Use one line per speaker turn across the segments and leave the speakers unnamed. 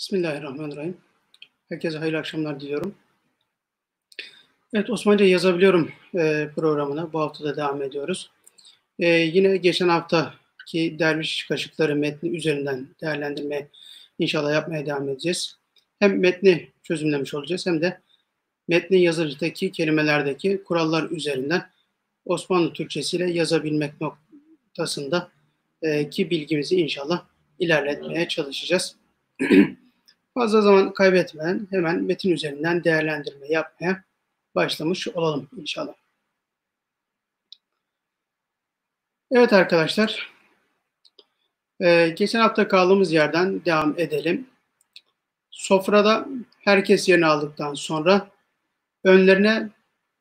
Bismillahirrahmanirrahim. Herkese hayırlı akşamlar diliyorum. Evet, Osmanlıca yazabiliyorum programına bu hafta da devam ediyoruz. Yine geçen haftaki Derviş Kaşıkları metni üzerinden değerlendirme inşallah yapmaya devam edeceğiz. Hem metni çözümlemiş olacağız hem de metnin yazılıdaki kelimelerdeki kurallar üzerinden Osmanlı Türkçesiyle yazabilmek noktasında ki bilgimizi inşallah ilerletmeye çalışacağız. Fazla zaman kaybetmeden hemen metin üzerinden değerlendirme yapmaya başlamış olalım inşallah. Evet arkadaşlar, geçen hafta kaldığımız yerden devam edelim. Sofrada herkes yerini aldıktan sonra önlerine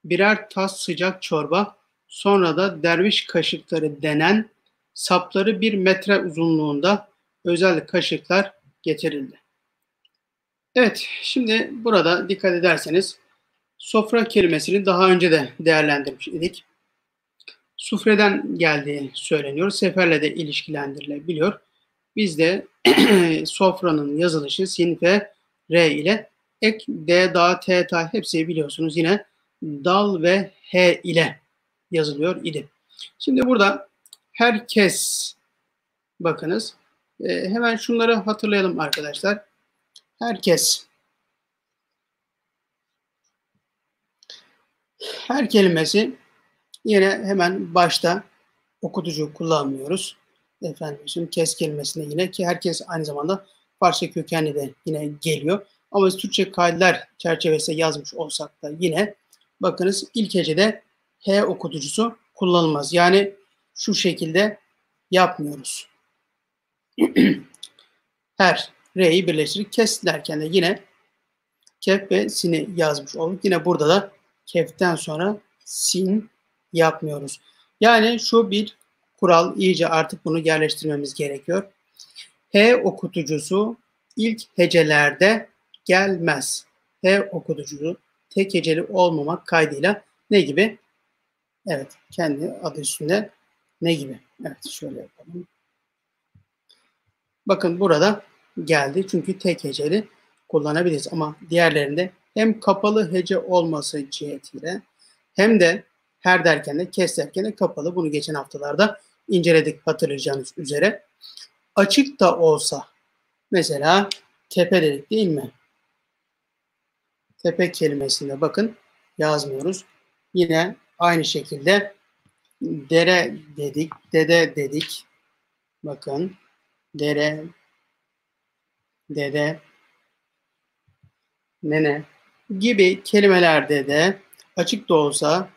birer tas sıcak çorba, sonra da derviş kaşıkları denen sapları 1 metre uzunluğunda özel kaşıklar getirildi. Evet, şimdi burada dikkat ederseniz sofra kelimesini daha önce de değerlendirmiş idik. Sufreden geldiği söyleniyor. Seferle de ilişkilendirilebiliyor. Bizde sofranın yazılışı sin ve r ile ek d, da, t, ta hepsi biliyorsunuz yine dal ve h ile yazılıyor idi. Şimdi burada herkes bakınız. Hemen şunları hatırlayalım arkadaşlar. Herkes. Her kelimesi yine hemen başta okutucu kullanmıyoruz. Efendim, kes kelimesine yine ki herkes aynı zamanda Farsça kökenli de yine geliyor. Ama biz Türkçe kaideler çerçevesinde yazmış olsak da yine bakınız ilk hecede H okutucusu kullanılmaz. Yani şu şekilde yapmıyoruz. Her R'yi birleştirip kes derken de yine kef ve sin'i yazmış olduk. Yine burada da keften sonra sin yapmıyoruz. Yani şu bir kural, iyice artık bunu yerleştirmemiz gerekiyor. H okutucusu ilk hecelerde gelmez. H okutucusu tek heceli olmamak kaydıyla ne gibi? Evet, kendi adı üstünde ne gibi? Evet, şöyle yapalım. Bakın burada geldi çünkü tek heceli kullanabiliriz ama diğerlerinde hem kapalı hece olması cihetiyle hem de her derken de kes derken de kapalı. Bunu geçen haftalarda inceledik hatırlayacağınız üzere. Açık da olsa mesela tepe dedik değil mi? Tepe kelimesinde bakın yazmıyoruz. Yine aynı şekilde dere dedik, dede dedik. Bakın dere, dede, nene gibi kelimelerde de açık da olsa,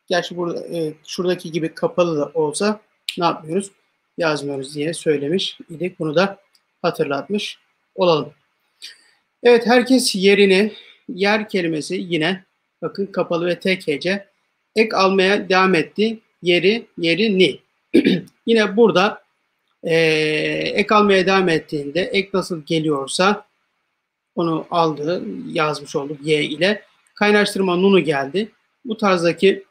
gerçi burada şuradaki gibi kapalı da olsa ne yapmıyoruz? Yazmıyoruz diye söylemiş idik. Bunu da hatırlatmış olalım. Evet, herkes yerini, yer kelimesi yine bakın kapalı ve tek hece. Ek almaya devam etti. Yeri, yerini. Yine burada ek almaya devam ettiğinde ek nasıl geliyorsa onu aldı, yazmış olduk y ile. Kaynaştırma nunu geldi. Bu tarzdaki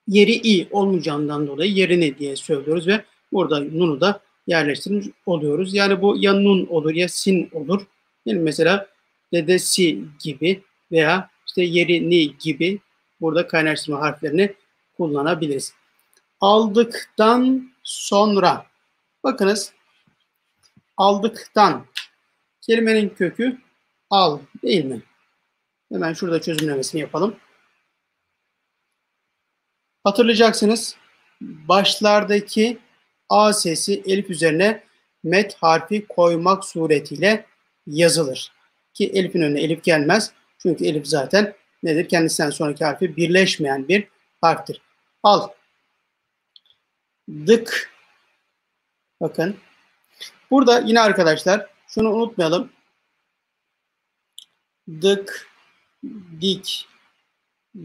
yeri i olmayacağından dolayı yerini diye söylüyoruz ve burada nunu da yerleştirmiş oluyoruz. Yani bu ya nun olur ya sin olur. Yani mesela dedesi gibi veya işte yerini gibi burada kaynaştırma harflerini kullanabiliriz. Aldıktan sonra bakınız aldıktan kelimenin kökü al değil mi? Hemen şurada çözümlemesini yapalım. Hatırlayacaksınız. Başlardaki A sesi elif üzerine met harfi koymak suretiyle yazılır. Ki elifin önüne elif gelmez. Çünkü elif zaten nedir? Kendisinden sonraki harfi birleşmeyen bir harftir. Al. Dık. Bakın. Burada yine arkadaşlar şunu unutmayalım. Dık, dik,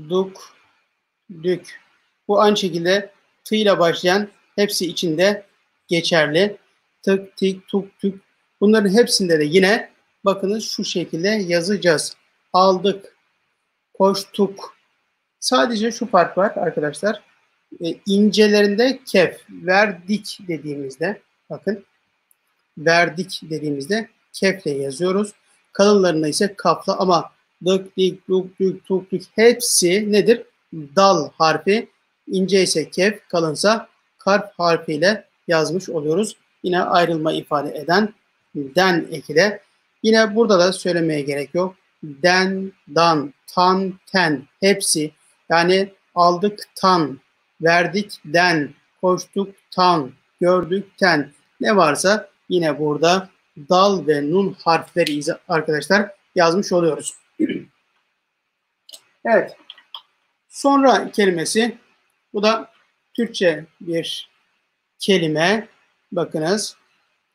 duk, dük. Bu aynı şekilde tı ile başlayan hepsi içinde geçerli. Tık, tik, tuk, tük. Bunların hepsinde de yine bakınız şu şekilde yazacağız. Aldık, koştuk. Sadece şu fark var arkadaşlar. İncelerinde kef, verdik dediğimizde bakın verdik dediğimizde kefle yazıyoruz. Kalınlarını ise kafla ama dık, dik, duk, dük, tuk, dük hepsi nedir? Dal harfi. İnce ise kef, kalınsa karp harfiyle yazmış oluyoruz. Yine ayrılma ifade eden den ekile. Yine burada da söylemeye gerek yok. Den, dan, tan, ten hepsi yani aldık tan, verdik den, koştuk tan, gördük ten. Ne varsa yine burada dal ve nun harfleri arkadaşlar yazmış oluyoruz. Evet. Sonra kelimesi bu da Türkçe bir kelime. Bakınız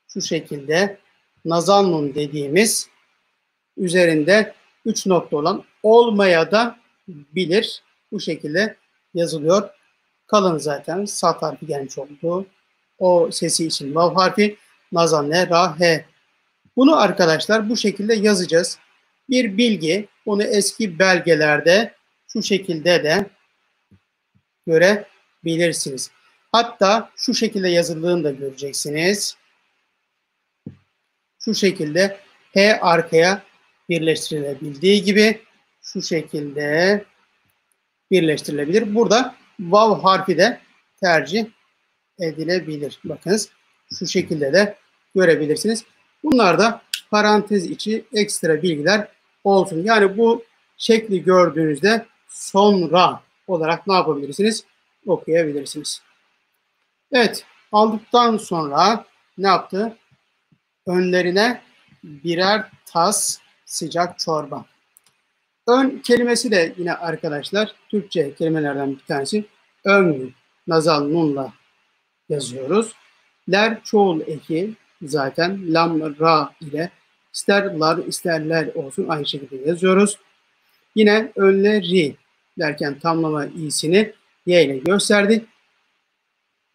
şu şekilde nazal nun dediğimiz üzerinde 3 nokta olan olmaya da bilir. Bu şekilde yazılıyor. Kalın zaten sat harfi gelmiş oldu. O sesi için vav harfi, nazal ne, ra, he. Bunu arkadaşlar bu şekilde yazacağız. Bir bilgi, bunu eski belgelerde şu şekilde de görebilirsiniz. Hatta şu şekilde yazıldığını da göreceksiniz. Şu şekilde H arkaya birleştirilebildiği gibi şu şekilde birleştirilebilir. Burada vav harfi de tercih edilebilir. Bakınız şu şekilde de görebilirsiniz. Bunlar da parantez içi ekstra bilgiler olsun. Yani bu şekli gördüğünüzde sonra olarak ne yapabilirsiniz? Okuyabilirsiniz. Evet, aldıktan sonra ne yaptı? Önlerine birer tas sıcak çorba. Ön kelimesi de yine arkadaşlar Türkçe kelimelerden bir tanesi. Ön, nazal nunla yazıyoruz. Ler çoğul eki zaten lam, ra ile isterler isterler olsun aynı şekilde yazıyoruz. Yine önleri derken tamlama i'sini y ile gösterdik.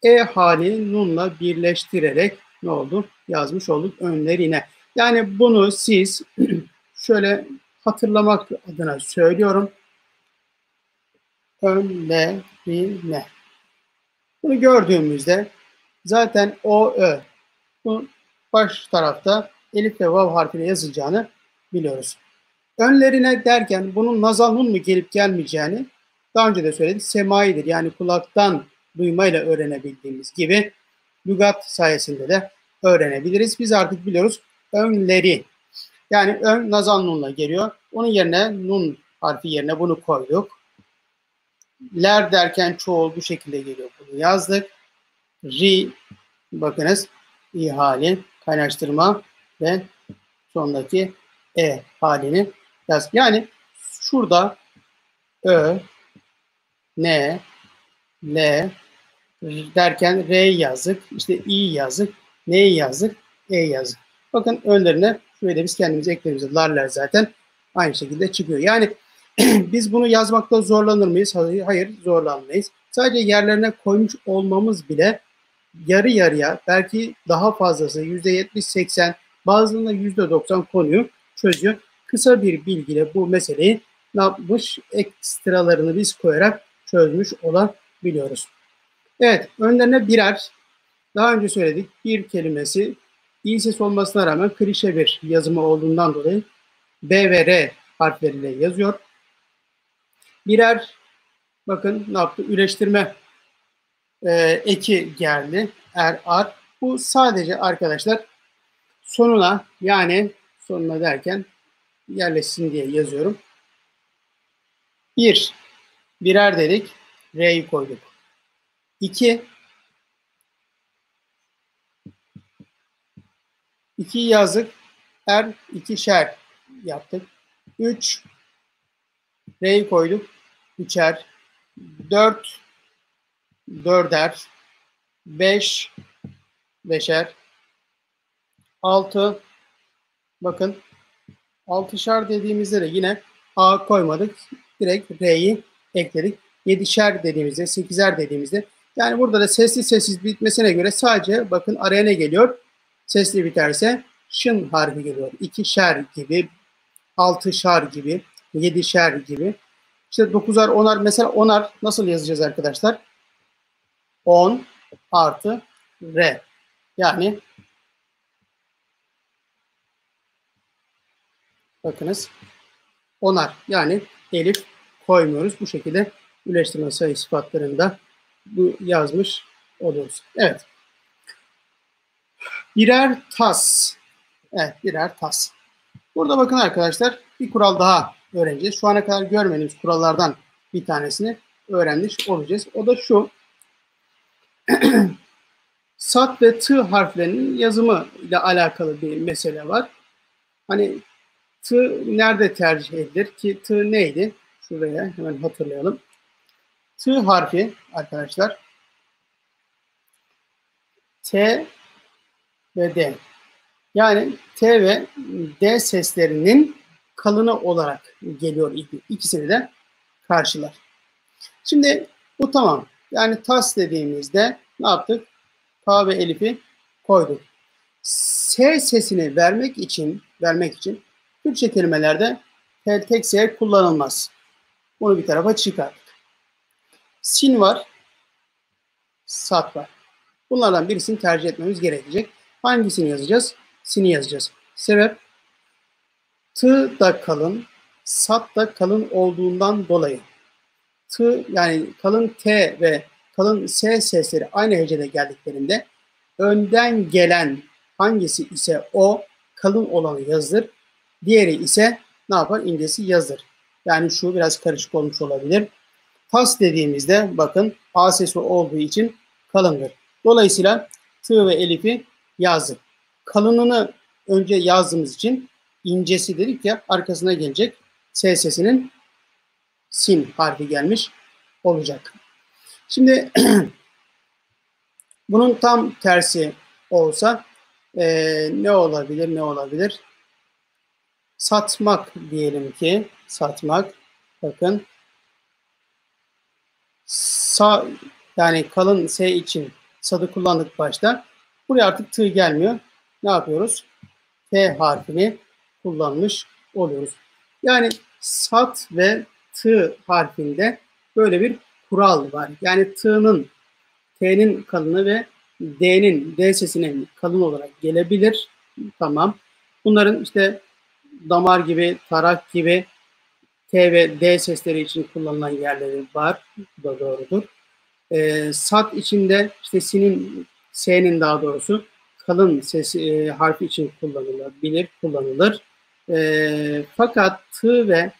E hali nunla birleştirerek ne oldu? Yazmış olduk önlerine. Yani bunu siz şöyle hatırlamak adına söylüyorum. Önlerine. Bunu gördüğümüzde zaten o, ö. Bu baş tarafta elif ve vav harfiyle yazılacağını biliyoruz. Önlerine derken bunun nazal nun mu gelip gelmeyeceğini daha önce de söyledik. Semaidir yani kulaktan duymayla öğrenebildiğimiz gibi lügat sayesinde de öğrenebiliriz. Biz artık biliyoruz önleri. Yani ön nazal nunla geliyor. Onun yerine nun harfi yerine bunu koyduk. Ler derken çoğul bu şekilde geliyor. Bunu yazdık. Ri bakınız i hali kaynaştırma ve sondaki e halini yaz. Yani şurada ö, n, l derken r yazdık. İşte i yazdık. N yazdık. E yazdık. Bakın önlerine şöyle biz kendimize eklediğimizde larlar zaten aynı şekilde çıkıyor. Yani biz bunu yazmakta zorlanır mıyız? Hayır zorlanmayız. Sadece yerlerine koymuş olmamız bile yarı yarıya belki daha fazlası %70-80 bazılarında %90 konuyu çözüyor. Kısa bir bilgiyle bu meseleyi ne yapmış? Ekstralarını biz koyarak çözmüş olabiliyoruz. Evet, önlerine birer, daha önce söyledik, bir kelimesi iyi ses olmasına rağmen klişe bir yazımı olduğundan dolayı B ve R harfleriyle yazıyor. Birer, bakın ne yaptı? Üreştirme eki geldi. Er, ar. Bu sadece arkadaşlar sonuna yani sonuna derken yerleşsin diye yazıyorum. Bir, birer dedik. R'yi koyduk. İki, iki yazdık. Er, ikişer yaptık. Üç, R'yi koyduk. Üçer. Dört, dörder. Beş, beşer. Altı, bakın altışar dediğimizde de yine A koymadık. Direkt R'yi ekledik. Yedişer dediğimizde, sekizer dediğimizde. Yani burada da sesli sessiz bitmesine göre sadece bakın araya ne geliyor? Sesli biterse şın harfi geliyor. İkişer gibi, altışar gibi, yedişer gibi. İşte dokuzar, onar. Mesela onar nasıl yazacağız arkadaşlar? 10 artı R. Yani Bakınız. Onar. Yani elif koymuyoruz. Bu şekilde birleştirme sayı sıfatlarında bu yazmış oluyoruz. Evet. Birer tas. Evet, birer tas. Burada bakın arkadaşlar, bir kural daha öğreneceğiz. Şu ana kadar görmediğimiz kurallardan bir tanesini öğrenmiş olacağız. O da şu. Sat ve tı harflerinin yazımı ile alakalı bir mesele var. Hani tı nerede tercih edilir ki tı neydi? Şuraya hemen hatırlayalım. Tı harfi arkadaşlar T ve D. Yani T ve D seslerinin kalını olarak geliyor ikisini de karşılar. Şimdi bu tamam. Yani tas dediğimizde ne yaptık? K ve elif'i koyduk. S sesini vermek için Türkçe kelimelerde tek S kullanılmaz. Bunu bir tarafa çıkardık. Sin var, sat var. Bunlardan birisini tercih etmemiz gerekecek. Hangisini yazacağız? Sin'i yazacağız. Sebep tı da kalın, sat da kalın olduğundan dolayı. Tı yani kalın T ve kalın S sesleri aynı hecede geldiklerinde önden gelen hangisi ise o kalın olanı yazılır. Diğeri ise ne yapar? İncesi yazılır. Yani şu biraz karışık olmuş olabilir. Tas dediğimizde bakın A sesi olduğu için kalındır. Dolayısıyla tı ve elifi yazdık. Kalınını önce yazdığımız için incesi dedik ya, arkasına gelecek S sesinin sin harfi gelmiş olacak. Şimdi bunun tam tersi olsa ne olabilir? Satmak diyelim ki. Satmak. Bakın. Yani kalın S için sadı kullandık başta. Buraya artık tı gelmiyor. Ne yapıyoruz? T harfini kullanmış oluyoruz. Yani sat ve tı harfinde böyle bir kural var. Yani T'nin kalını ve D sesinin kalın olarak gelebilir. Tamam. Bunların işte damar gibi, tarak gibi T ve D sesleri için kullanılan yerleri var. Bu da doğrudur. Sat içinde işte S'nin daha doğrusu kalın sesi harfi için kullanılır. Fakat tı ve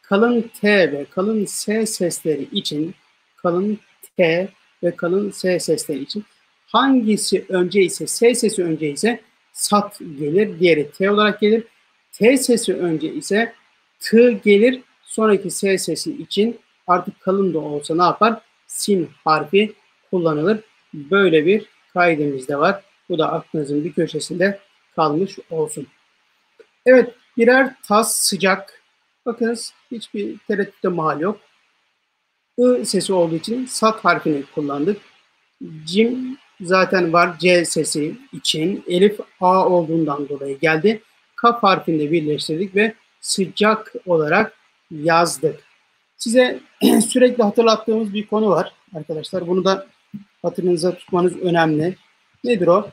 kalın T ve kalın S sesleri için kalın T ve kalın S sesleri için hangisi önce ise S sesi önce ise sat gelir, diğeri T olarak gelir. T sesi önce ise tı gelir. Sonraki S sesi için artık kalın da olsa ne yapar? Sin harfi kullanılır. Böyle bir kaidemiz de var. Bu da aklınızın bir köşesinde kalmış olsun. Evet, birer tas sıcak. Bakınız hiçbir tereddütte mahal yok. I sesi olduğu için sat harfini kullandık. Cim zaten var C sesi için. Elif A olduğundan dolayı geldi. Kaf harfini de birleştirdik ve sıcak olarak yazdık. Size sürekli hatırlattığımız bir konu var arkadaşlar. Bunu da hatırınıza tutmanız önemli. Nedir o?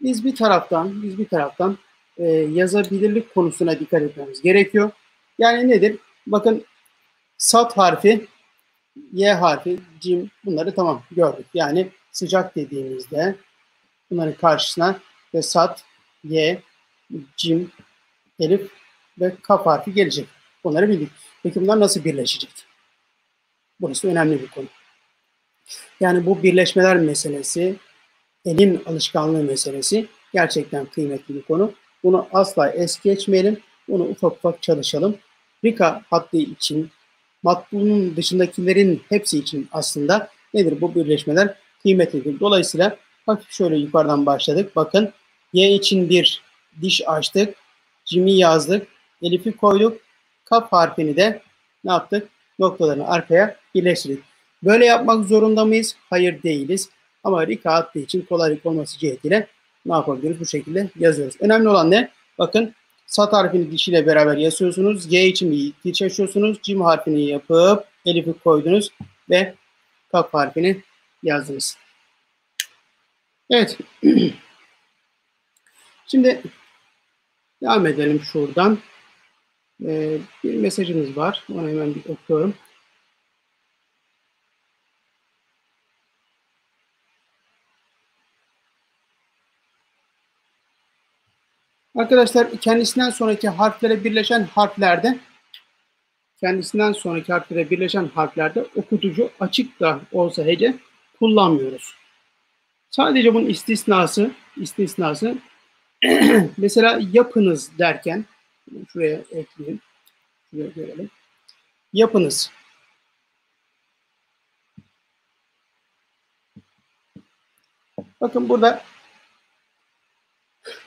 Biz bir taraftan yazabilirlik konusuna dikkat etmemiz gerekiyor. Yani nedir? Bakın sat harfi, Y harfi, cim bunları tamam gördük. Yani sıcak dediğimizde bunların karşısına ve sat, Y, cim, elif ve kaf harfi gelecek. Bunları bildik. Peki bunlar nasıl birleşecek? Burası önemli bir konu. Yani bu birleşmeler meselesi, elin alışkanlığı meselesi gerçekten kıymetli bir konu. Bunu asla es geçmeyelim. Bunu ufak ufak çalışalım. Rika hattı için, matbuğunun dışındakilerin hepsi için aslında nedir bu birleşmeler? Kıymetlidir. Dolayısıyla hafif şöyle yukarıdan başladık. Bakın Y için bir diş açtık. Cim'i yazdık. Elif'i koyduk. Kaf harfini de ne yaptık? Noktalarını arkaya birleştirdik. Böyle yapmak zorunda mıyız? Hayır değiliz. Ama Rika hattı için kolaylık olması cihetiyle ne yapabiliriz? Bu şekilde yazıyoruz. Önemli olan ne? Bakın sat harfini dişiyle beraber yazıyorsunuz. Y için bir diş açıyorsunuz. Cim harfini yapıp elifi koydunuz ve kaf harfini yazdınız. Evet. Şimdi Devam edelim şuradan. Bir mesajımız var. Onu hemen bir okuyorum. Arkadaşlar kendisinden sonraki harflere birleşen harflerde okutucu açık da olsa hece kullanmıyoruz. Sadece bunun istisnası mesela yapınız derken şuraya ekleyeyim. Şuraya görelim. Yapınız. Bakın burada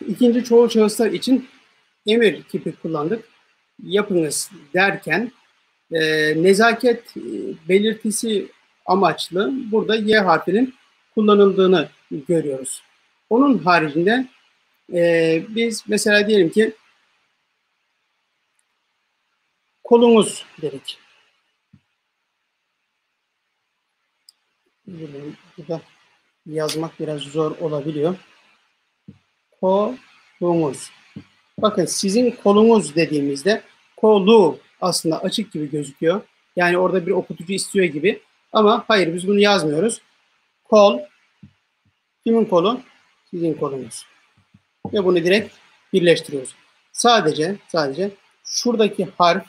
ikinci çoğul şahıslar için emir kipi kullandık. Yapınız derken nezaket belirtisi amaçlı burada Y harfinin kullanıldığını görüyoruz. Onun haricinde biz mesela diyelim ki kolunuz dedik. Burada yazmak biraz zor olabiliyor. Kolunuz. Bakın sizin kolunuz dediğimizde kolu aslında açık gibi gözüküyor. Yani orada bir okutucu istiyor gibi. Ama hayır biz bunu yazmıyoruz. Kol, kimin kolu? Sizin kolunuz. Ve bunu direkt birleştiriyoruz. Sadece şuradaki harf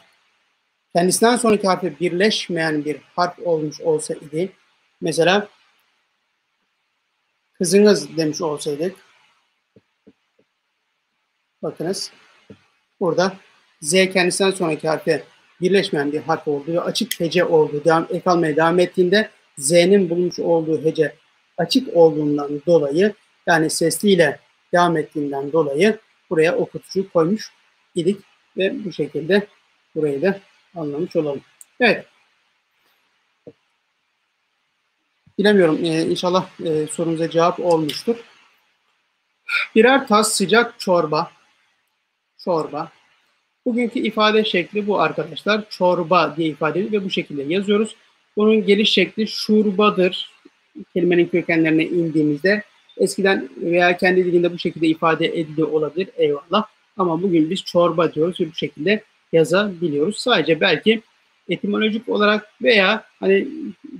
kendisinden sonraki harfe birleşmeyen bir harf olmuş olsa idi. Mesela kızınız demiş olsaydık. Bakınız burada Z kendisinden sonraki harfe birleşmeyen bir harf olduğu ve açık hece olduğu ek almaya devam ettiğinde Z'nin bulmuş olduğu hece açık olduğundan dolayı yani sesliyle devam ettiğinden dolayı buraya okutucu koymuş idik ve bu şekilde burayı da anlamış olalım. Evet. Bilemiyorum. İnşallah sorunuza cevap olmuştur. Birer tas sıcak çorba. Bugünkü ifade şekli bu arkadaşlar. Çorba diye ifade edilir ve bu şekilde yazıyoruz. Bunun geliş şekli şurbadır. Kelimenin kökenlerine indiğimizde eskiden veya kendi dilinde bu şekilde ifade ediliyor olabilir. Eyvallah. Ama bugün biz çorba diyoruz ve bu şekilde yazabiliyoruz. Sadece belki etimolojik olarak veya hani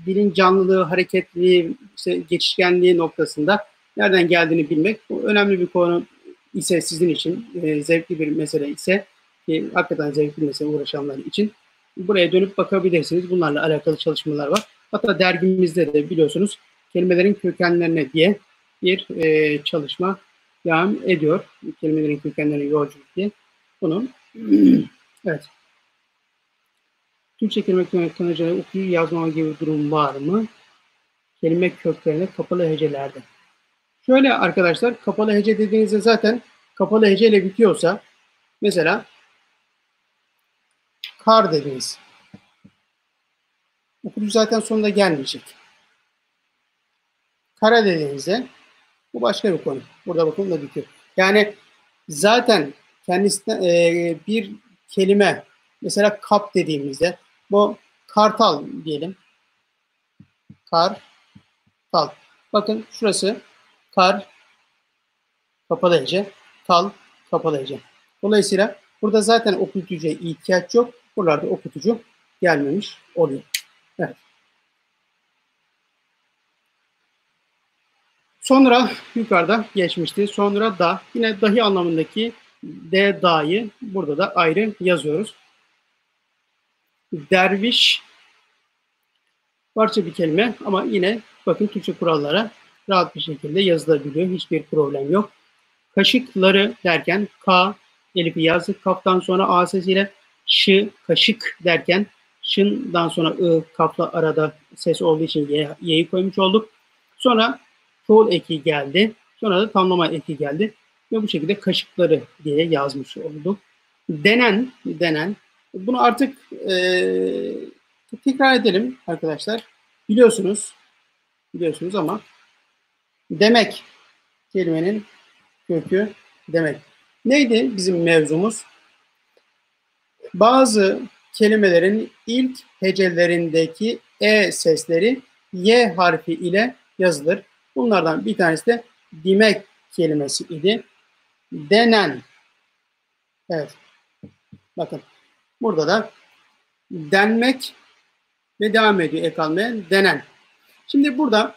dilin canlılığı, hareketliliği, işte geçişkenliği noktasında nereden geldiğini bilmek bu önemli bir konu ise sizin için zevkli bir mesele ise ki hakikaten zevkli bir mesele uğraşanlar için buraya dönüp bakabilirsiniz. Bunlarla alakalı çalışmalar var. Hatta dergimizde de biliyorsunuz kelimelerin kökenlerine diye bir çalışma devam ediyor. Kelimelerin kökenlerine yolculuk diye. Bunun evet. Türkçe kelime kökenleri okuyup yazmama gibi bir durum var mı? Kelime köklerine kapalı hecelerde. Şöyle arkadaşlar kapalı hece dediğinizde zaten kapalı heceyle bitiyorsa mesela kar dediniz. Okutucu zaten sonunda gelmeyecek. Kara dediğinizde bu başka bir konu. Burada bakın da bitiyor. Yani zaten kendisinden bir kelime mesela kap dediğimizde bu kartal diyelim. Kartal. Bakın şurası kar kapalı hece, tal kapalı hece. Dolayısıyla burada zaten okutucuya ihtiyaç yok. Buralarda okutucu gelmemiş oluyor. Evet. Sonra yukarıda geçmişti. Sonra da yine dahi anlamındaki de da'yı burada da ayrı yazıyoruz. Derviş parça bir kelime ama yine bakın Türkçe kurallara rahat bir şekilde yazılabiliyor. Hiçbir problem yok. Kaşıkları derken K elifi yazdık. Kaftan sonra A sesiyle şı kaşık derken şından sonra I kafla arada ses olduğu için y'yi koymuş olduk. Sonra çoğul eki geldi. Sonra da tamlama eki geldi. Ve bu şekilde kaşıkları diye yazmış olduk. Denen. Bunu artık tekrar edelim arkadaşlar. Biliyorsunuz ama demek kelimenin kökü demek. Neydi bizim mevzumuz? Bazı kelimelerin ilk hecelerindeki e sesleri y harfi ile yazılır. Bunlardan bir tanesi de demek kelimesi idi. Denen Evet. Bakın. Burada da denmek ve devam ediyor ek almaya. Denen. Şimdi burada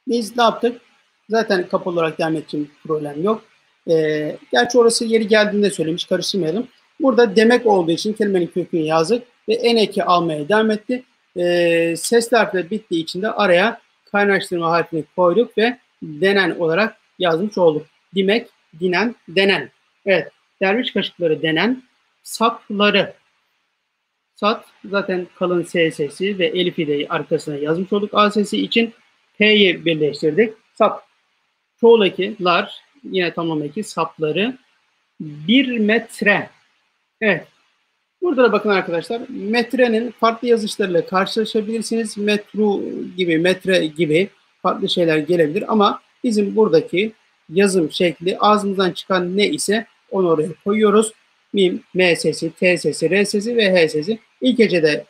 biz ne yaptık? Zaten kapalı olarak devam için problem yok. Gerçi orası yeri geldiğinde söylemiş. Karıştırmayalım. Burada demek olduğu için kelimenin kökünü yazdık ve en eki almaya devam etti. Sesli harfle bittiği için de araya kaynaştırma harfini koyduk ve denen olarak yazmış olduk. Dimek, dinen, denen. Evet. Derviş kaşıkları denen. Sapları. Sat zaten kalın S sesi ve Elif'i de arkasına yazmış olduk. A sesi için P'yi birleştirdik. Sap. Çoğulakiler yine tamam eki sapları 1 metre. Evet. Burada da bakın arkadaşlar metrenin farklı yazışlarıyla karşılaşabilirsiniz. Metru gibi, metre gibi farklı şeyler gelebilir ama bizim buradaki yazım şekli ağzımızdan çıkan ne ise onu oraya koyuyoruz. Mim, M sesi, T sesi, R sesi ve H sesi. İlk hecede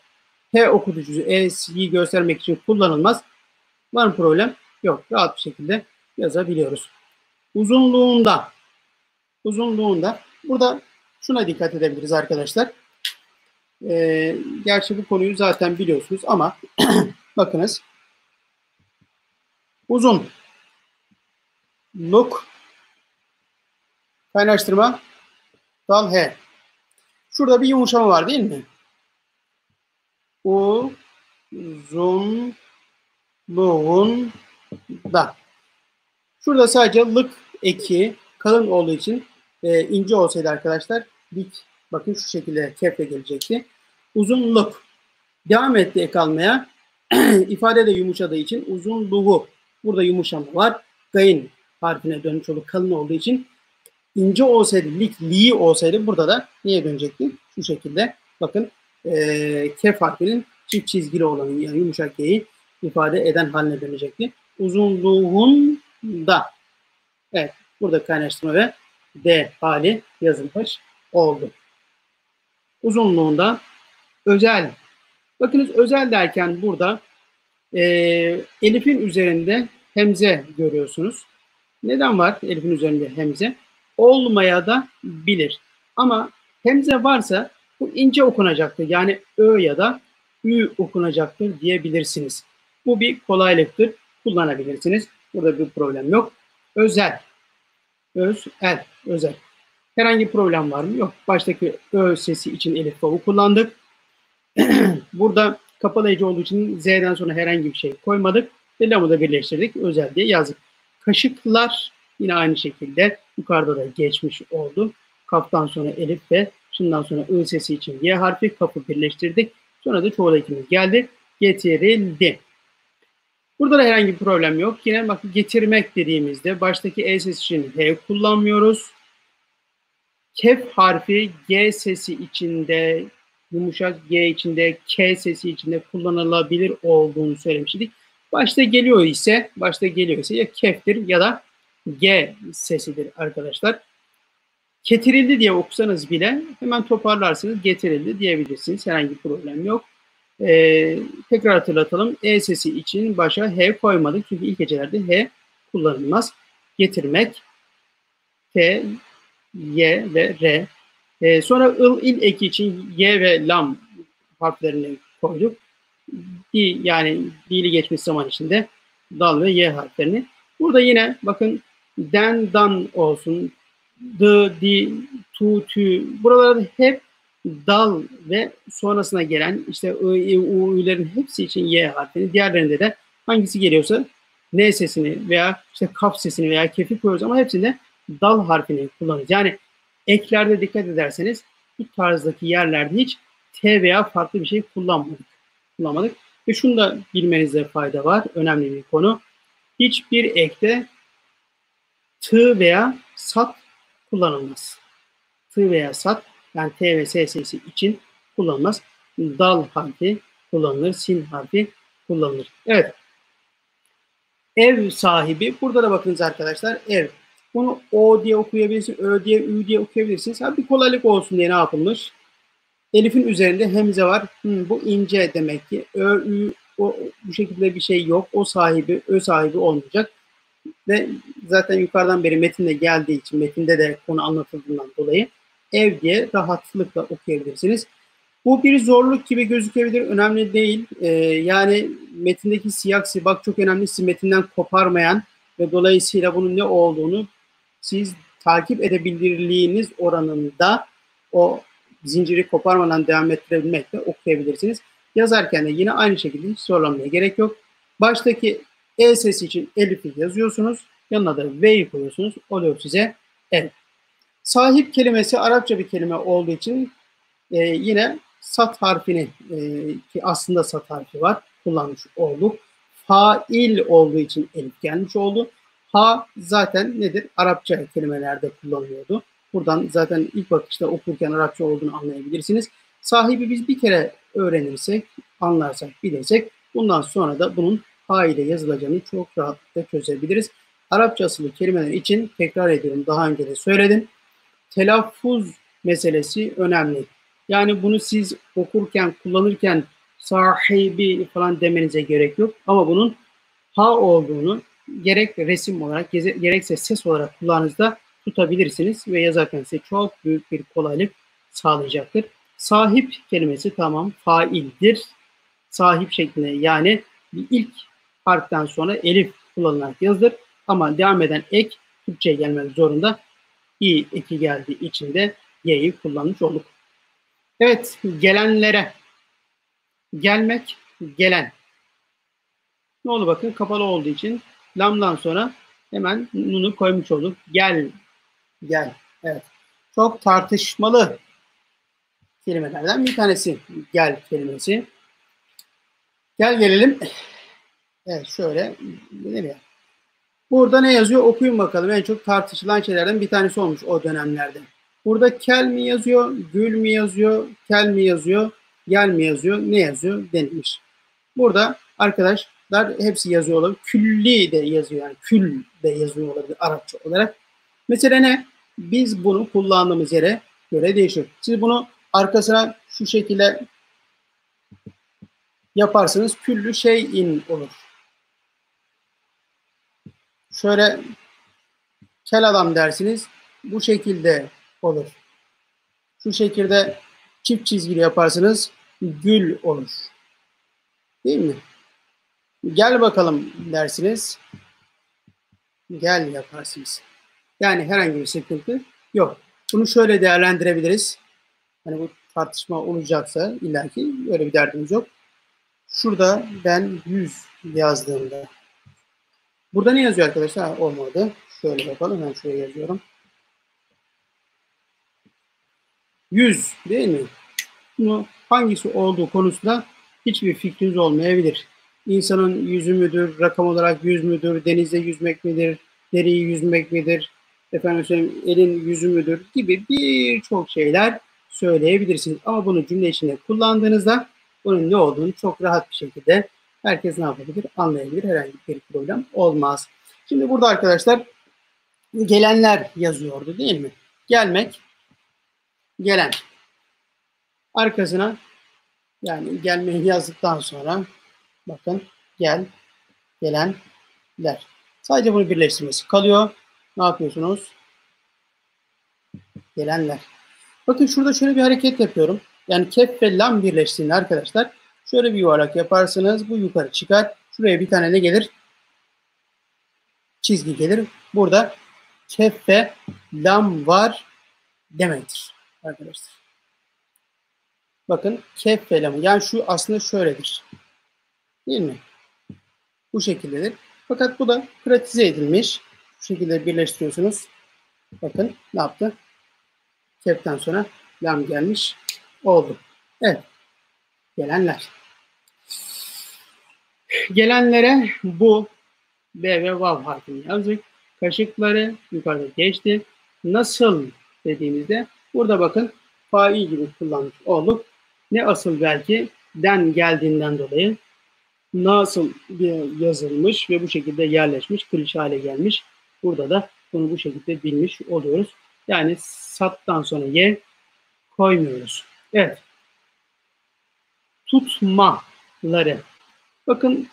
H okutucusu E'yi göstermek için kullanılmaz. Var mı problem? Yok. Rahat bir şekilde yazabiliyoruz. Uzunluğunda. Burada şuna dikkat edebiliriz arkadaşlar. Gerçi bu konuyu zaten biliyorsunuz ama bakınız. Uzun. Luk. Kaynaştırma. Dal H. Şurada bir yumuşama var değil mi? Uzunluğunda. Şurada sadece lık eki kalın olduğu için ince olsaydı arkadaşlar dik bakın şu şekilde kefle gelecekti. Uzunluk. Devam etti ek almaya. İfade de yumuşadığı için uzunluğu. Burada yumuşama var. Gayin harfine dönmüş olur kalın olduğu için. İnce olsaydı, liği olsaydı burada da niye dönecekti? Şu şekilde bakın kef harfinin çift çizgili olanı yani yumuşak G'yi ifade eden haline dönecekti. Uzunluğunda. Evet. Burada kaynaştırma ve D hali yazılmış oldu. Uzunluğunda özel. Bakınız özel derken burada Elif'in üzerinde hemze görüyorsunuz. Neden var Elif'in üzerinde hemze? Olmaya da bilir. Ama hemze varsa bu ince okunacaktır. Yani Ö ya da Ü okunacaktır diyebilirsiniz. Bu bir kolaylıktır. Kullanabilirsiniz. Burada bir problem yok. Özel. Özel. Herhangi bir problem var mı? Yok. Baştaki Ö sesi için Elif vavu kullandık. Burada kapalı hece olduğu için Z'den sonra herhangi bir şey koymadık. Ve lamı da birleştirdik. Özel diye yazdık. Kaşıklar yine aynı şekilde yukarıda da geçmiş oldu. Kaftan sonra Elif ve şundan sonra I sesi için Y harfi kapı birleştirdik. Sonra da çoğul ekimiz geldi. Getirildi. Burada da herhangi bir problem yok. Yine bak getirmek dediğimizde baştaki E sesi için H kullanmıyoruz. Kef harfi G sesi içinde, yumuşak G içinde, K sesi içinde kullanılabilir olduğunu söylemiştik. Başta geliyor ise ya keftir ya da G sesidir arkadaşlar. Getirildi diye okusanız bile hemen toparlarsınız. Getirildi diyebilirsiniz. Herhangi bir problem yok. Tekrar hatırlatalım. E sesi için başa H koymadık. Çünkü ilk hecelerde H kullanılmaz. Getirmek, T, Y ve R. Sonra il eki için Y ve lam harflerini koyduk. Yani dili geçmiş zaman içinde dal ve Y harflerini. Burada yine bakın den, dan olsun, d, di, tu, tü. Buralarda hep dal ve sonrasına gelen işte I, U, Ü'lerin hepsi için Y harfini. Diğerlerinde de hangisi geliyorsa N sesini veya işte kaf sesini veya kefi koyuyoruz ama hepsinde dal harfini kullanıyoruz. Yani eklerde dikkat ederseniz bu tarzdaki yerlerde hiç T veya farklı bir şey kullanmadık. Ve şunu da bilmenizde fayda var. Önemli bir konu. Hiçbir ekte tı veya sat kullanılmaz. Tı veya sat yani T ve S sesi için kullanılmaz. Dal harfi kullanılır. Sin harfi kullanılır. Evet. Ev sahibi. Burada da bakınız arkadaşlar. Ev. Bunu O diye okuyabilirsiniz. Ö diye, Ü diye okuyabilirsiniz. Bir kolaylık olsun diye ne yapılmış? Elif'in üzerinde hemze var. Bu ince demek ki. Ö, Ü, bu şekilde bir şey yok. O sahibi, Ö sahibi olmayacak. Ve zaten yukarıdan beri metinde geldiği için, metinde de konu anlatıldığından dolayı ev diye rahatlıkla okuyabilirsiniz. Bu bir zorluk gibi gözükebilir, önemli değil. Yani metindeki siyak sibak çok önemli. Sizi metinden koparmayan ve dolayısıyla bunun ne olduğunu siz takip edebilirliğiniz oranında o zinciri koparmadan devam ettirebilmekle okuyabilirsiniz. Yazarken de yine aynı şekilde hiç zorlanmaya gerek yok. Baştaki E sesi için Elif'i yazıyorsunuz. Yanına da V'yi koyuyorsunuz. Oluyor size ev. Sahip kelimesi Arapça bir kelime olduğu için yine sat harfini ki aslında sat harfi var kullanmış olduk. Fail olduğu için elif gelmiş oldu. Ha zaten nedir? Arapça kelimelerde kullanılıyordu. Buradan zaten ilk bakışta okurken Arapça olduğunu anlayabilirsiniz. Sahibi biz bir kere öğrenirsek, anlarsak, bilirsek bundan sonra da bunun ha ile yazılacağını çok rahatlıkla çözebiliriz. Arapça asıllı kelimeler için tekrar ediyorum, daha önce de söyledim. Telaffuz meselesi önemli. Yani bunu siz okurken, kullanırken sahibi falan demenize gerek yok. Ama bunun ha olduğunu gerek resim olarak, gerekse ses olarak kulağınızda tutabilirsiniz ve yazarken size çok büyük bir kolaylık sağlayacaktır. Sahip kelimesi tamam faildir. Sahip şeklinde yani ilk harften sonra elif kullanılarak yazılır. Ama devam eden ek Türkçe'ye gelmek zorunda. İ eki geldiği için de y'yi kullanmış olduk. Evet, gelenlere. Gelmek, gelen. Ne oldu bakın kapalı olduğu için lamdan sonra hemen nunu koymuş olduk. Gel, gel. Evet. Çok tartışmalı kelimelerden bir tanesi. Gel kelimesi. Gel gelelim. Evet şöyle. Nereye? Burada ne yazıyor? Okuyun bakalım. En çok tartışılan şeylerden bir tanesi olmuş o dönemlerde. Burada kel mi yazıyor, gül mü yazıyor, kel mi yazıyor, gel mi yazıyor, ne yazıyor denilmiş. Burada arkadaşlar hepsi yazıyor olabilir. Külli de yazıyor yani kül de yazıyor olabilir Arapça olarak. Mesela ne? Biz bunu kullandığımız yere göre değişiyor. Siz bunu arkasına şu şekilde yaparsanız küllü şeyin olur. Şöyle kel adam dersiniz. Bu şekilde olur. Şu şekilde çift çizgili yaparsınız. Gül olur. Değil mi? Gel bakalım dersiniz. Gel yaparsınız. Yani herhangi bir sıkıntı yok. Bunu şöyle değerlendirebiliriz. Hani bu tartışma olacaksa illaki öyle bir derdimiz yok. Şurada ben 100 yazdığımda. Burada ne yazıyor arkadaşlar? Olmadı. Şöyle yapalım. Ben şuraya yazıyorum. 100 değil mi? Bunu hangisi olduğu konusunda hiçbir fikriniz olmayabilir. İnsanın yüzü müdür, rakam olarak yüz müdür, denizde yüzmek midir, deriyi yüzmek midir, efendim söyleyeyim, elin yüzü müdür gibi birçok şeyler söyleyebilirsiniz. Ama bunu cümle içinde kullandığınızda bunun ne olduğunu çok rahat bir şekilde herkes ne yapabilir, anlayabilir. Herhangi bir problem olmaz. Şimdi burada arkadaşlar gelenler yazıyordu değil mi? Gelmek, gelen. Arkasına yani gelmeyi yazdıktan sonra bakın gel, gelenler. Sadece bunu birleştirmesi kalıyor. Ne yapıyorsunuz? Gelenler. Bakın şurada şöyle bir hareket yapıyorum. Yani kef ve lam birleştiğinde arkadaşlar şöyle bir yuvarlak yaparsınız. Bu yukarı çıkar. Şuraya bir tane ne gelir? Çizgi gelir. Burada kef ve lam var demektir arkadaşlar. Bakın kef ve lam. Yani şu aslında şöyledir. Değil mi? Bu şekildedir. Fakat bu da pratize edilmiş. Bu şekilde birleştiriyorsunuz. Bakın ne yaptı? Keften sonra lam gelmiş oldu. Evet. Gelenler. Gelenlere bu B ve Vav harfini yazdık. Kaşıkları yukarıda geçti. Nasıl dediğimizde burada bakın fail gibi kullanmış olduk. Ne asıl belki den geldiğinden dolayı nasıl yazılmış ve bu şekilde yerleşmiş, klişe hale gelmiş. Burada da bunu bu şekilde bilmiş oluyoruz. Yani sattan sonra ye koymuyoruz. Evet. Tutmaları. Bakın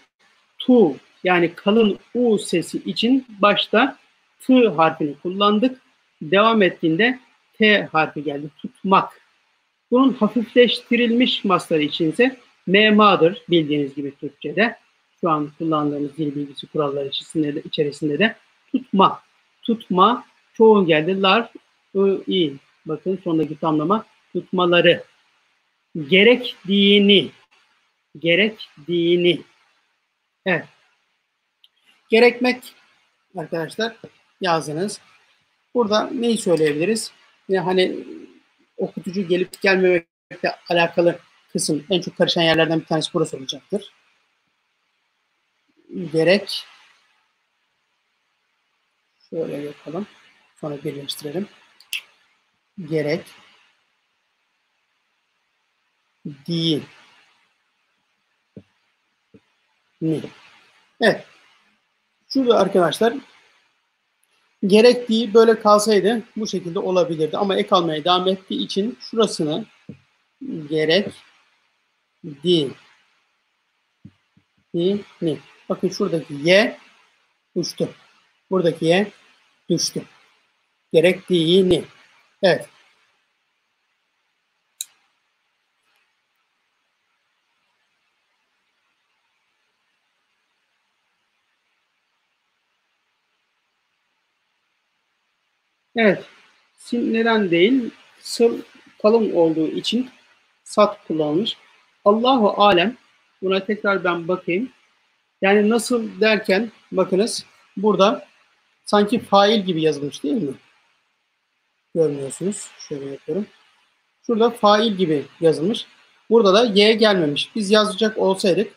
tu yani kalın U sesi için başta T harfini kullandık. Devam ettiğinde T harfi geldi. Tutmak. Bunun hafifleştirilmiş mastarı içinse memadır bildiğiniz gibi Türkçe'de. Şu an kullandığımız dil bilgisi kuralları içerisinde de tutma. Tutma çoğun geldi. Lar, i. Bakın sondaki tamlama tutmaları. Gerektiğini. Gerektiğini. Evet. Gerekmek arkadaşlar yazdınız. Burada neyi söyleyebiliriz? Yani hani okutucu gelip gelmemekle alakalı kısım en çok karışan yerlerden bir tanesi burası olacaktır. Gerek şöyle yapalım. Sonra birleştirelim. Gerek değil. Ni. Evet. Şurada arkadaşlar gerektiği böyle kalsaydı bu şekilde olabilirdi. Ama ek almaya devam ettiği için şurasını gerek değil. Ni. Bakın şuradaki y düştü. Buradaki y düştü. Gerektiğini. Evet. Evet. Sin neden değil? Sır kalın olduğu için sat kullanılmış. Allahu alem. Buna tekrar ben bakayım. Yani nasıl derken bakınız burada sanki fail gibi yazılmış değil mi? Görmüyorsunuz. Şöyle yapıyorum. Şurada fail gibi yazılmış. Burada da y gelmemiş. Biz yazacak olsaydık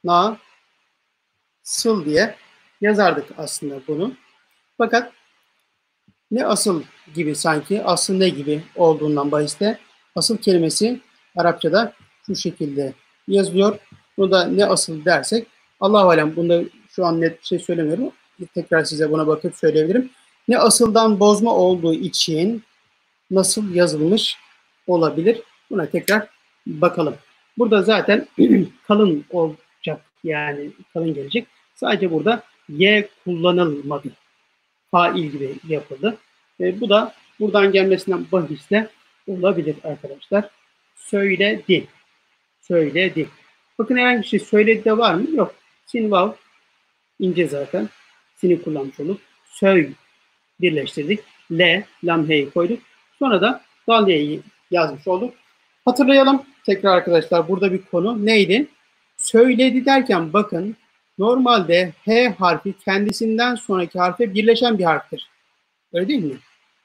nasıl diye yazardık aslında bunu. Fakat ne asıl gibi sanki, asıl ne gibi olduğundan bahiste asıl kelimesi Arapçada şu şekilde yazılıyor. Bunu da ne asıl dersek Allah-u Alem, bunda şu an net bir şey söylemiyorum. Tekrar size buna bakıp söyleyebilirim. Ne asıldan bozma olduğu için nasıl yazılmış olabilir? Buna tekrar bakalım. Burada zaten kalın olacak, yani kalın gelecek. Sadece burada y kullanılmadı. Fail gibi yapıldı. Bu da buradan gelmesinden bahisle olabilir arkadaşlar. Söyledi. Söyledi. Bakın herhangi bir şey söyledi de var mı? Yok. Sin vav ince zaten. Sini kullanmış olduk. Söy birleştirdik. L, lam, he'yi koyduk. Sonra da dal y'yi yazmış olduk. Hatırlayalım tekrar arkadaşlar, burada bir konu neydi? Söyledi derken bakın normalde H harfi kendisinden sonraki harfe birleşen bir harftir. Öyle değil mi?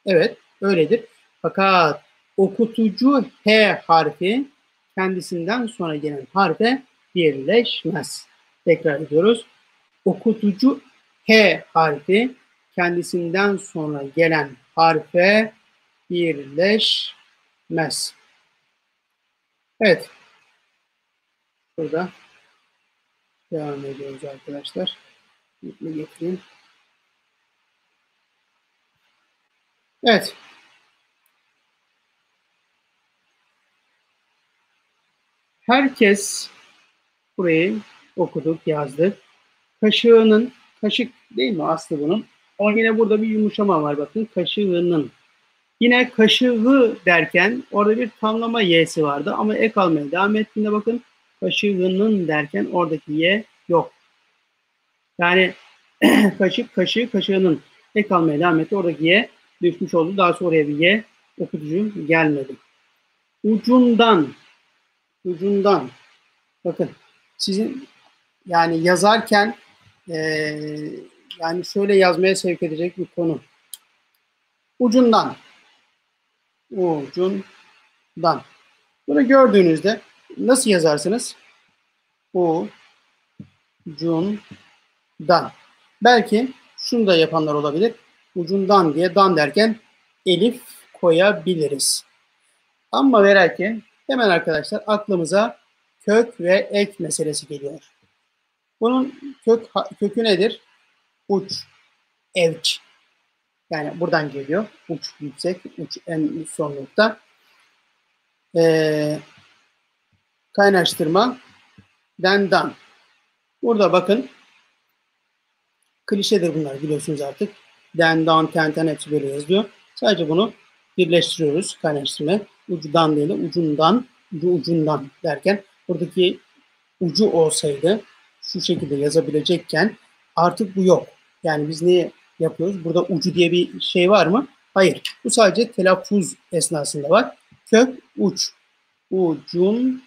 Evet, öyledir. Fakat okutucu H harfi kendisinden sonra gelen harfe birleşmez. Tekrar ediyoruz. Okutucu H harfi kendisinden sonra gelen harfe birleşmez. Evet. Burada devam ediyoruz arkadaşlar. Metni getireyim. Evet. Herkes burayı okuduk, yazdık. Kaşığının, kaşık değil mi aslı bunun? Ama yine burada bir yumuşama var bakın. Kaşığının. Yine kaşığı derken orada bir tamlama y'si vardı ama ek almaya devam ettiğinde bakın kaşığının derken oradaki y yok. Yani kaşık, kaşığı, kaşığının ek almaya devam etti. Oradaki y düşmüş oldu. Daha sonra oraya bir y okutucu gelmedi. Ucundan, ucundan. Bakın sizin yani yazarken yani şöyle yazmaya sevk edecek bir konu. Ucundan. Ucundan. Bunu gördüğünüzde nasıl yazarsınız? Ucundan. Belki şunu da yapanlar olabilir. Ucundan diye dan derken elif koyabiliriz. Ama ve lakin hemen arkadaşlar aklımıza kök ve ek meselesi geliyor. Bunun kökü nedir? Uç, evç. Yani buradan geliyor. Uç yüksek, uç en son nokta. Kaynaştırma, den, dan. Burada bakın Klişedir bunlar biliyorsunuz artık. Den, dan, ten hepsi böyle yazılıyor. Sadece bunu birleştiriyoruz kaynaştırma. Ucudan değil de ucundan, ucundan derken buradaki ucu olsaydı şu şekilde yazabilecekken artık bu yok. Yani biz ne yapıyoruz? Burada ucu diye bir şey var mı? Hayır. Bu sadece telaffuz esnasında var. Kök uç. Ucundan.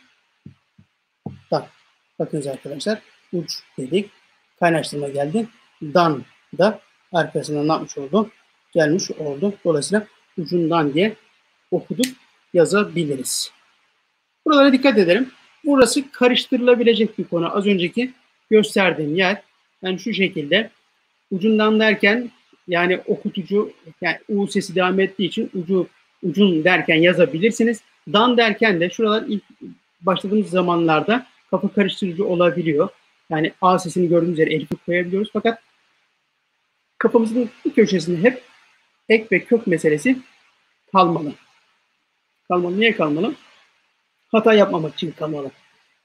Bakınız arkadaşlar. Uç dedik. Kaynaştırma geldi. Dan da arkasından ne yapmış oldu? Gelmiş oldu. Dolayısıyla ucundan diye okuduk yazabiliriz. Buralara dikkat edelim. Burası karıştırılabilecek bir konu. Az önceki gösterdiğim yer. Yani şu şekilde ucundan derken yani okutucu yani U sesi devam ettiği için ucun derken yazabilirsiniz. Dan derken de şuralar ilk başladığımız zamanlarda kafa karıştırıcı olabiliyor. Yani A sesini gördüğümüz yere elifi koyabiliyoruz. Fakat kafamızın bir köşesinde hep ek ve kök meselesi kalmalı. Kalmalı. Niye kalmalı? Hata yapmamak için kalmalı.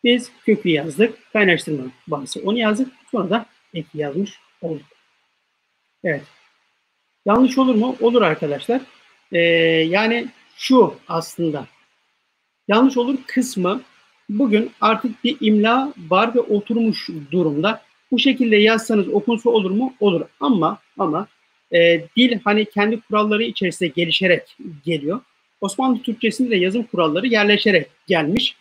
Biz kökü yazdık. Kaynaştırma bağısı onu yazdık. Sonra da eki yazmış olduk. Evet. Yanlış olur mu? Olur arkadaşlar. Yani şu aslında. Yanlış olur kısmı bugün artık bir imla var ve oturmuş durumda. Bu şekilde yazsanız okunsa olur mu? Olur. Ama dil hani kendi kuralları içerisinde gelişerek geliyor. Osmanlı Türkçesinde de yazım kuralları yerleşerek gelmiş.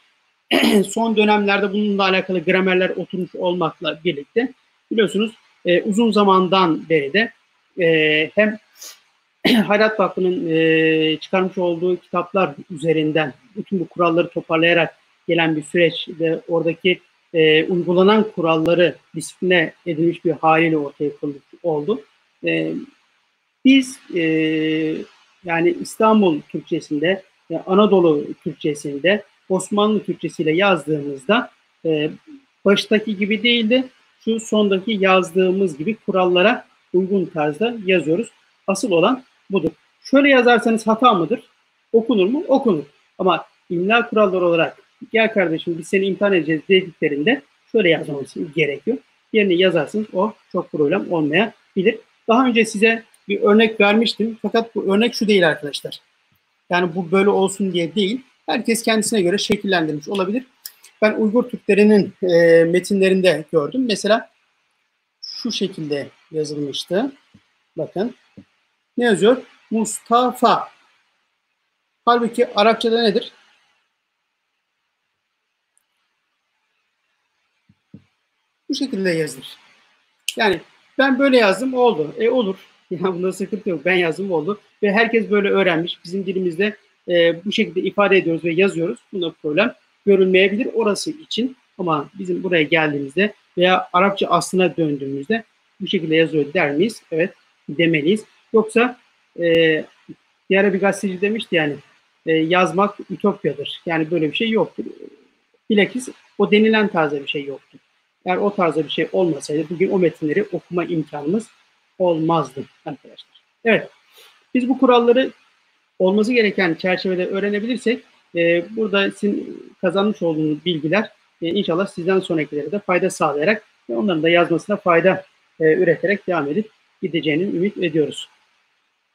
Son dönemlerde bununla alakalı gramerler oturmuş olmakla birlikte biliyorsunuz uzun zamandan beri de hem Hayrat Vakfı'nın çıkarmış olduğu kitaplar üzerinden bütün bu kuralları toparlayarak gelen bir süreç ve oradaki uygulanan kuralları disipline edilmiş bir haliyle ortaya konmuş oldu. Biz yani İstanbul Türkçesinde, Anadolu Türkçesinde, Osmanlı Türkçesiyle yazdığımızda baştaki gibi değil de şu sondaki yazdığımız gibi kurallara uygun tarzda yazıyoruz. Asıl olan budur. Şöyle yazarsanız hata mıdır? Okunur mu? Okunur. Ama imla kuralları olarak gel kardeşim biz seni imtihan edeceğiz dediklerinde şöyle yazmamız gerekiyor. Yerine yazarsınız o çok problem olmayabilir. Daha önce size bir örnek vermiştim. Fakat bu örnek şu değil arkadaşlar. Yani bu böyle olsun diye değil. Herkes kendisine göre şekillendirmiş olabilir. Ben Uygur Türklerinin metinlerinde gördüm. Mesela şu şekilde yazılmıştı. Bakın. Ne yazıyor? Mustafa. Halbuki Arapçada nedir? Bu şekilde yazılır. Yani ben böyle yazdım oldu. Olur. Ya bunda sıkıntı yok. Ben yazdım oldu. Ve herkes böyle öğrenmiş. Bizim dilimizde bu şekilde ifade ediyoruz ve yazıyoruz. Bunda problem görülmeyebilir orası için. Ama bizim buraya geldiğimizde veya Arapça aslına döndüğümüzde bu şekilde yazıyor der miyiz? Evet demeliyiz. Yoksa bir ara bir gazeteci demişti yani yazmak ütopyadır. Yani böyle bir şey yoktur. Bilakis o denilen tarzda bir şey yoktur. Eğer o tarzda bir şey olmasaydı bugün o metinleri okuma imkanımız olmazdı arkadaşlar. Evet, biz bu kuralları olması gereken çerçevede öğrenebilirsek burada sizin kazanmış olduğunuz bilgiler inşallah sizden sonrakilere de fayda sağlayarak ve onların da yazmasına fayda üreterek devam edip gideceğini ümit ediyoruz.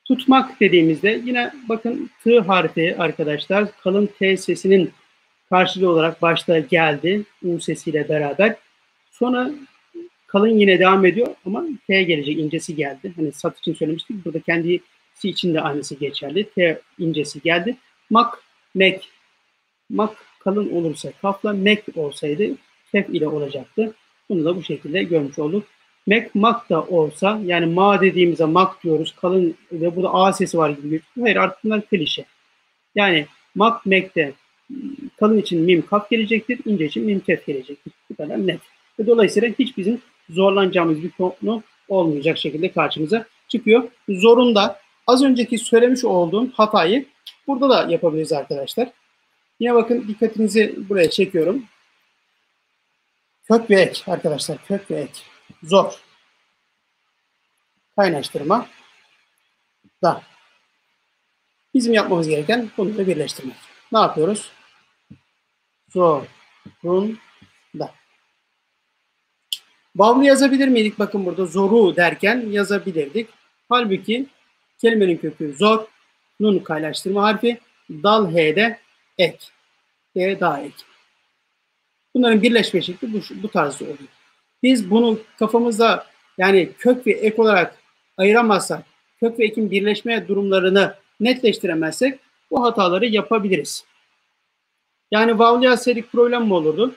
Tutmak dediğimizde yine bakın T harfi arkadaşlar kalın T sesinin karşılığı olarak başta geldi U sesiyle beraber. Sonra kalın yine devam ediyor ama T gelecek incesi geldi. Hani sat için söylemiştik. Burada kendisi için de aynısı geçerli. T incesi geldi. Mak, mek. Mak kalın olursa kafla, mek olsaydı kef ile olacaktı. Bunu da bu şekilde görmüş olduk. Mek, mak da olsa yani ma dediğimizde mak diyoruz. Kalın ve burada A sesi var gibi. Hayır artık bunlar klişe. Yani mak, mek'te kalın için mim kaf gelecektir. İnce için mim kef gelecektir. Bu kadar net. Ve dolayısıyla hiç bizim zorlanacağımız bir konu olmayacak şekilde karşımıza çıkıyor. Zorunda az önceki söylemiş olduğum hatayı burada da yapabiliriz arkadaşlar. Yine bakın dikkatinizi buraya çekiyorum. Kök ve ek arkadaşlar. Kök ve ek. Zor. Kaynaştırma da. Bizim yapmamız gereken bunu da birleştirmek. Ne yapıyoruz? Zorunda. Vav'lı yazabilir miydik? Bakın burada zoru derken yazabilirdik. Halbuki kelimenin kökü zor. Nun kaynaştırma harfi. Dal H'de ek. D daha ek. Bunların birleşme şekli bu tarzda oluyor. Biz bunu kafamızda yani kök ve ek olarak ayıramazsak, kök ve ekin birleşme durumlarını netleştiremezsek bu hataları yapabiliriz. Yani vav'lı yazsaydık problem mi olurdu?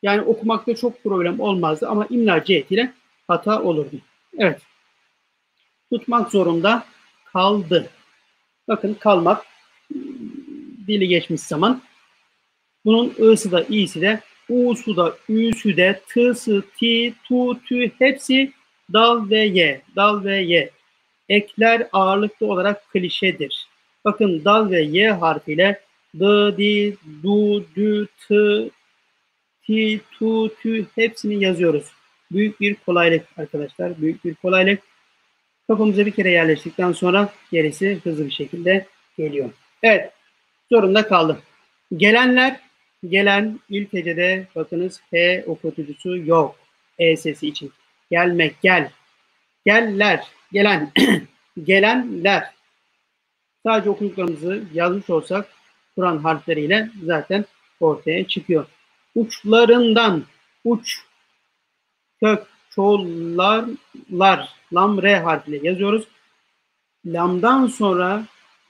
Yani okumakta çok problem olmazdı ama imla cihetiyle hata olurdu. Evet. Tutmak zorunda kaldı. Bakın kalmak dili geçmiş zaman. Bunun ı'sı da i'si de u'su da ü'sü de t'sı, ti, tu, tü hepsi dal ve ye. Dal ve ye. Ekler ağırlıklı olarak klişedir. Bakın dal ve y harfiyle d, di, du, dü, t, ti, tu, tü hepsini yazıyoruz. Büyük bir kolaylık arkadaşlar. Büyük bir kolaylık. Kafamıza bir kere yerleştikten sonra gerisi hızlı bir şekilde geliyor. Evet. Zorunda kaldım. Gelenler, gelen ilk hecede bakınız H okutucusu yok. E sesi için. Gelmek, gel. Geller, gelen. Gelenler. Sadece okuduklarımızı yazmış olsak Kur'an harfleriyle zaten ortaya çıkıyor. Uçlarından, uç, kök, çoğullar, lam, re harfiyle yazıyoruz. Lamdan sonra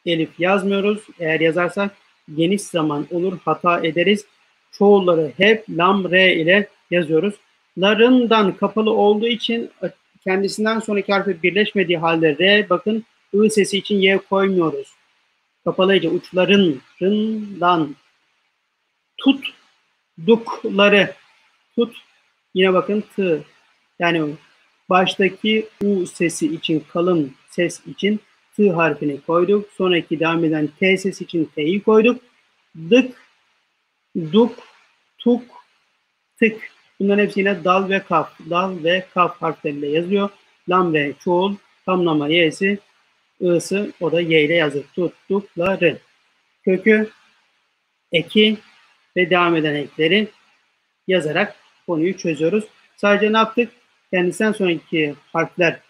elif yazmıyoruz. Eğer yazarsak geniş zaman olur, hata ederiz. Çoğulları hep lam, re ile yazıyoruz. Larından kapalı olduğu için kendisinden sonraki harfi birleşmediği halde re, bakın ı sesi için y koymuyoruz. Kapalıyca uçlarından tutdukları tut, yine bakın t, yani baştaki u sesi için, kalın ses için t harfini koyduk. Sonraki devam eden t sesi için t'yi koyduk. Dık, duk, tuk, tık. Bunların hepsi yine dal ve kaf. Dal ve kaf harfleriyle yazılıyor. Lam ve çoğul, tamlama y'si, ı'sı, o da y ile yazılır. Tuttukları. Kökü, eki ve devam eden ekleri yazarak konuyu çözüyoruz. Sadece ne yaptık? Kendisinden sonraki harfler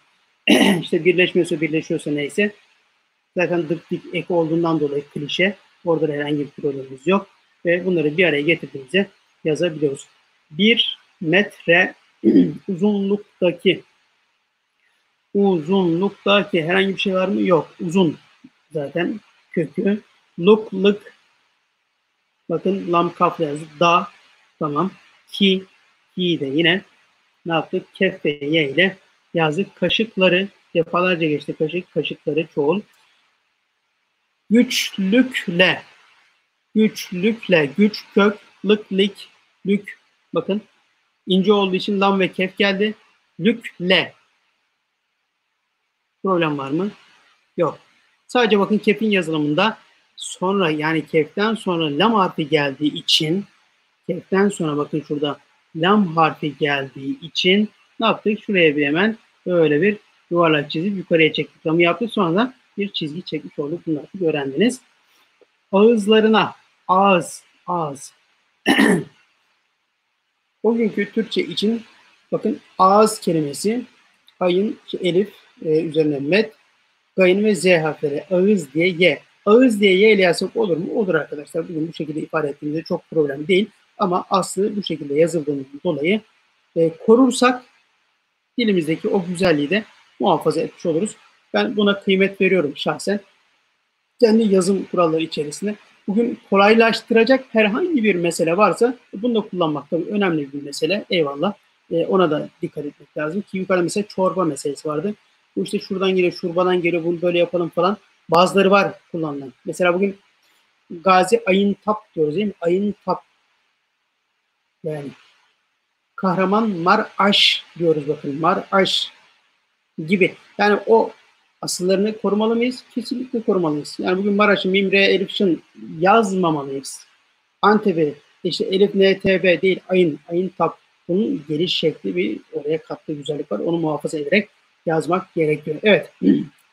işte birleşiyorsa neyse. Zaten dık dik ek olduğundan dolayı klişe. Orada da herhangi bir problemimiz yok. Ve bunları bir araya getirdiğimizde yazabiliyoruz. 1 metre uzunluktaki herhangi bir şey var mı? Yok. Uzun zaten kökü. Lık, bakın lam kafla yazdık. Da, tamam. Ki de yine ne yaptık? Kef ve ye ile yazdık. Kaşıkları defalarca geçti. Kaşıkları çoğul. Güçlükle, güç, kök, lik, lük. Bakın ince olduğu için lam ve kef geldi. Lükle. Problem var mı? Yok. Sadece bakın kefin yazılımında sonra, yani keften sonra lam harfi geldiği için, keften sonra bakın şurada lam harfi geldiği için ne yaptık? Şuraya bir hemen böyle bir yuvarlak çizip yukarıya çektik. Lamı yaptık, sonra da bir çizgi çekmiş olduk. Bunu artık öğrendiniz. Ağızlarına, ağız. Bugünkü Türkçe için bakın ağız kelimesi, ayın elif üzerine met, gayın ve z harfleri, ağız diye ye. Ağız diye ye ile yazsak olur mu? Olur arkadaşlar. Bugün bu şekilde ifade ettiğimizde çok problem değil. Ama aslı bu şekilde yazıldığından dolayı korursak dilimizdeki o güzelliği de muhafaza etmiş oluruz. Ben buna kıymet veriyorum şahsen. Kendi yazım kuralları içerisinde. Bugün kolaylaştıracak herhangi bir mesele varsa bunu da kullanmak tabii önemli bir mesele. Eyvallah. Ona da dikkat etmek lazım. Ki yukarıda mesela çorba meselesi vardı. Bu işte şuradan geliyor, şurbadan geliyor, bunu böyle yapalım falan. Bazıları var kullanılan. Mesela bugün Gazi Ayın Tap diyoruz değil mi? Ayın Tap. Yani kahraman Maraş diyoruz bakın. Maraş gibi. Yani o asıllarını korumalı mıyız? Kesinlikle korumalıyız. Yani bugün Maraş'ın Mim, Re, Elif, Şın yazmamalıyız. Antep'i işte Elif, N, T, B değil, ayın tap. Bunun geliş şekli, bir oraya kattığı güzellik var. Onu muhafaza ederek yazmak gerekiyor. Evet.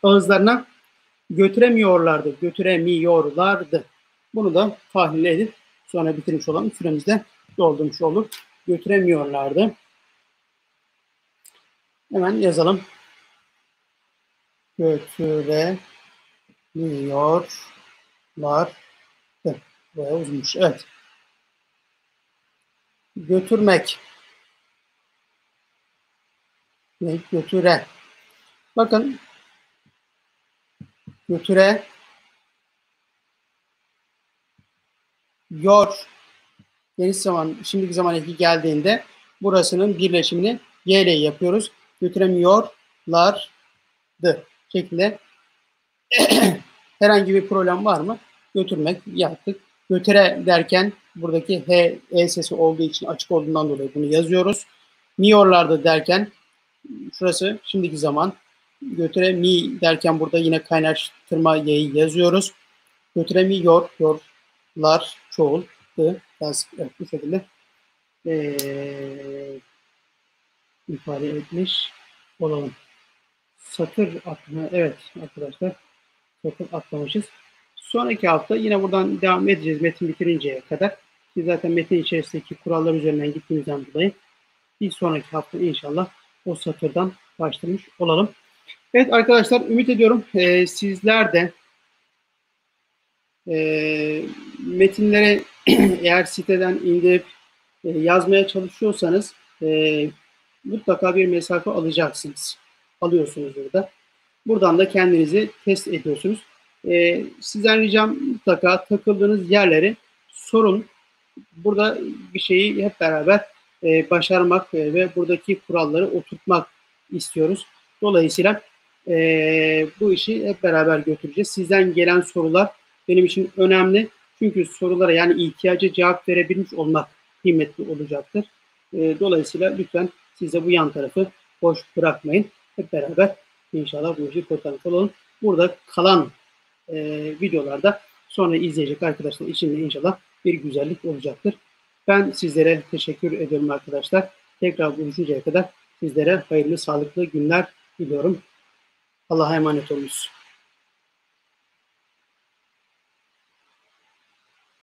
Ağızlarına götüremiyorlardı. Bunu da tahlil edip sonra bitirmiş olalım. Süremiz de doldurmuş olduk. Götüremiyorlardı. Hemen yazalım. Götüremiyorlar. Buraya uzunmuş. Evet. Götürmek. Götüre. Bakın götüre yor geniş zaman, şimdiki zaman eki geldiğinde burasının birleşimini y ile yapıyoruz. Götüremiyorlardı şeklinde. Herhangi bir problem var mı? Götürmek yaptık. Götüre derken buradaki H, E sesi olduğu için açık olduğundan dolayı bunu yazıyoruz. Miyorlardı derken şurası şimdiki zaman. Götüre mi derken burada yine kaynaştırma y'yi yazıyoruz. Götüremiyor, yorlar, çoğul, evet, bu şekilde ifade etmiş olalım. Satır atma, evet arkadaşlar, satır atlamışız. Sonraki hafta yine buradan devam edeceğiz metin bitirinceye kadar. Ki zaten metin içerisindeki kurallar üzerinden gittiğimizden dolayı bir sonraki hafta inşallah o satırdan başlamış olalım. Evet arkadaşlar, ümit ediyorum sizler de metinleri eğer siteden indirip yazmaya çalışıyorsanız mutlaka bir mesafe alacaksınız. Alıyorsunuz burada. Buradan da kendinizi test ediyorsunuz. Sizden ricam mutlaka takıldığınız yerleri sorun. Burada bir şeyi hep beraber başarmak ve buradaki kuralları oturtmak istiyoruz. Dolayısıyla bu işi hep beraber götüreceğiz. Sizden gelen sorular benim için önemli. Çünkü sorulara yani ihtiyaca cevap verebilmiş olmak kıymetli olacaktır. Dolayısıyla lütfen siz de bu yan tarafı boş bırakmayın. Hep beraber inşallah bu işi kurtarmış olalım. Burada kalan videolarda sonra izleyecek arkadaşlar için de inşallah bir güzellik olacaktır. Ben sizlere teşekkür ediyorum arkadaşlar. Tekrar buluşuncaya kadar sizlere hayırlı, sağlıklı günler diliyorum. Allah'a emanet olunuz.